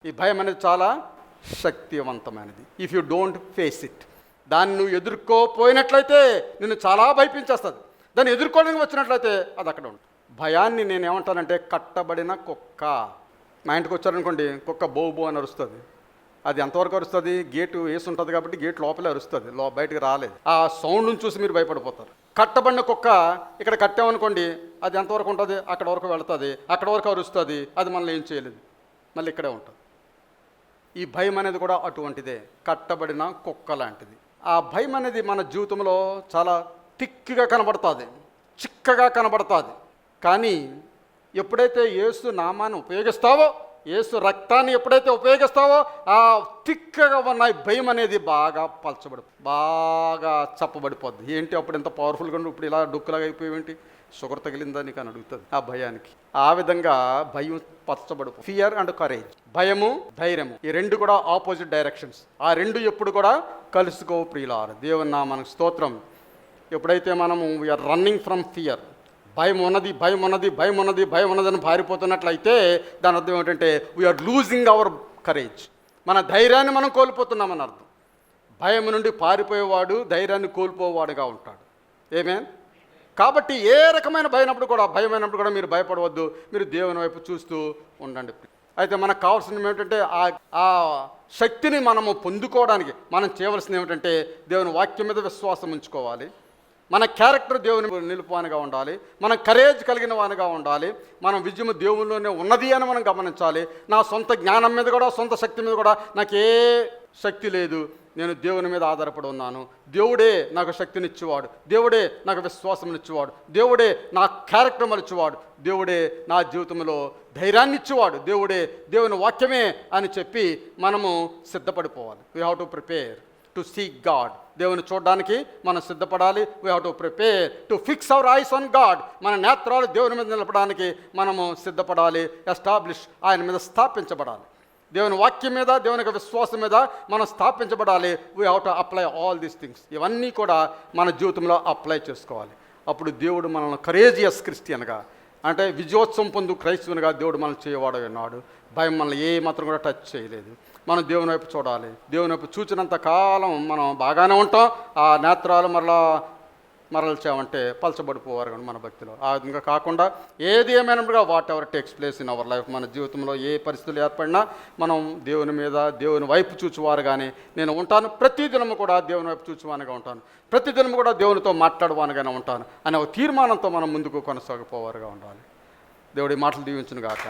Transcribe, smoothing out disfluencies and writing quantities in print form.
ఈ భయం అనేది చాలా శక్తివంతమైనది. If you don't face it, దాన్ని నువ్వు ఎదుర్కోపోయినట్లయితే నిన్ను చాలా భయపించేస్తుంది. దాన్ని ఎదుర్కోవడానికి వచ్చినట్లయితే అది అక్కడ ఉంటుంది. భయాన్ని నేను ఏమంటానంటే కట్టబడిన కుక్క. మా ఇంటికి వచ్చారనుకోండి, కుక్క బో బో అని అరుస్తుంది. అది ఎంతవరకు అరుస్తుంది? గేటు వేసి ఉంటుంది కాబట్టి గేట్ లోపలే అరుస్తుంది, బయటకు రాలేదు. ఆ సౌండ్ని చూసి మీరు భయపడిపోతారు. కట్టబడిన కుక్క ఇక్కడ కట్టామనుకోండి, అది ఎంతవరకు ఉంటుంది? అక్కడ వరకు వెళుతుంది, అక్కడ వరకు అరుస్తుంది, అది మనల్ని ఏం చేయలేదు, మళ్ళీ ఇక్కడే ఉంటుంది. ఈ భయం అనేది కూడా అటువంటిదే, కట్టబడిన కుక్క లాంటిది. ఆ భయం అనేది మన జీవితంలో చాలా తిక్కిగా కనబడుతుంది, చిక్కగా కనబడుతుంది. కానీ ఎప్పుడైతే యేసు నామాన్ని ఉపయోగిస్తావో, యేసు రక్తాన్ని ఎప్పుడైతే ఉపయోగిస్తావో, ఆ తిక్కగా ఉన్న భయం అనేది బాగా బాగా చప్పబడిపోద్ది. ఏంటి అప్పుడు ఎంత పవర్ఫుల్గా ఇప్పుడు ఇలా డొక్కులాగా అయిపోయేంటి, షుగర్ తగిలిందా నీకు అని అడుగుతుంది ఆ భయానికి. ఆ విధంగా భయం పచ్చబడిపో. ఫియర్ అండ్ కరేజ్, భయము ధైర్యము, ఈ రెండు కూడా ఆపోజిట్ డైరెక్షన్స్. ఆ రెండు ఎప్పుడు కూడా కలుసుకో ప్రియులారు. దేవుని నామానికి స్తోత్రం. ఎప్పుడైతే మనము వీఆర్ రన్నింగ్ ఫ్రమ్ ఫియర్, భయం ఉన్నది భయం ఉన్నది భయం ఉన్నది భయం ఉన్నదని పారిపోతున్నట్లయితే దాని అర్థం ఏంటంటే వీఆర్ లూజింగ్ అవర్ కరేజ్. మన ధైర్యాన్ని మనం కోల్పోతున్నామని అర్థం. భయం నుండి పారిపోయేవాడు ధైర్యాన్ని కోల్పోవాడుగా ఉంటాడు. ఏమేన్? కాబట్టి ఏ రకమైన భయమైనప్పుడు కూడా మీరు భయపడవద్దు. మీరు దేవుని వైపు చూస్తూ ఉండండి. అయితే మనకు కావాల్సింది ఏమిటంటే ఆ శక్తిని మనము పొందుకోవడానికి మనం చేయవలసింది ఏమిటంటే దేవుని వాక్యం మీద విశ్వాసం ఉంచుకోవాలి. మన క్యారెక్టర్ దేవుని నిలుపువానిగా ఉండాలి. మన కరేజ్ కలిగిన వానిగా ఉండాలి. మన విజయము దేవునిలోనే ఉన్నది అని మనం గమనించాలి. నా సొంత జ్ఞానం మీద కూడా, సొంత శక్తి మీద కూడా నాకే శక్తి లేదు, నేను దేవుని మీద ఆధారపడి ఉన్నాను. దేవుడే నాకు శక్తినిచ్చేవాడు, దేవుడే నాకు విశ్వాసంనిచ్చేవాడు, దేవుడే నా క్యారెక్టర్ మలిచేవాడు, దేవుడే నా జీవితంలో ధైర్యాన్ని ఇచ్చేవాడు, దేవుడే, దేవుని వాక్యమే అని చెప్పి మనము సిద్ధపడిపోవాలి. We have to prepare to seek God. దేవుని చూడడానికి మనం సిద్ధపడాలి. We have to prepare to fix our eyes on God. మన నేత్రాలు దేవుని మీద నిలపడానికి మనము సిద్ధపడాలి. ఎస్టాబ్లిష్, ఆయన మీద స్థాపించబడాలి. దేవుని వాక్యం మీద, దేవుని యొక్క విశ్వాసం మీద మనం స్థాపించబడాలి. We have to apply all these things. ఇవన్నీ కూడా మన జీవితంలో అప్లై చేసుకోవాలి. అప్పుడు దేవుడు మనల్ని కరేజియస్ క్రిస్టియన్గా, అంటే విజయోత్సవం పొందు క్రైస్తవునిగా దేవుడు మనల్ని చేయవాడు అన్నాడు. భయం మనల్ని ఏ మాత్రం కూడా టచ్ చేయలేదు. మనం దేవుని వైపు చూడాలి. దేవుని వైపు చూచినంత కాలం మనం బాగానే ఉంటాం. ఆ నేత్రాలు మరల్చామంటే పలచబడిపోవారు కానీ మన భక్తిలో. ఆ విధంగా కాకుండా ఏది ఏమైనప్పుడుగా whatever takes place in our life, మన జీవితంలో ఏ పరిస్థితులు ఏర్పడినా మనం దేవుని మీద, దేవుని వైపు చూచువారు కానీ నేను ఉంటాను. ప్రతిదినము కూడా దేవుని వైపు చూచువానిగా ఉంటాను, ప్రతిదినము కూడా దేవునితో మాట్లాడువానిగానే ఉంటాను అనే ఒక తీర్మానంతో మనం ముందుకు కొనసాగిపోవారుగా ఉండాలి. దేవుడి మాటలు దీవించును గాక.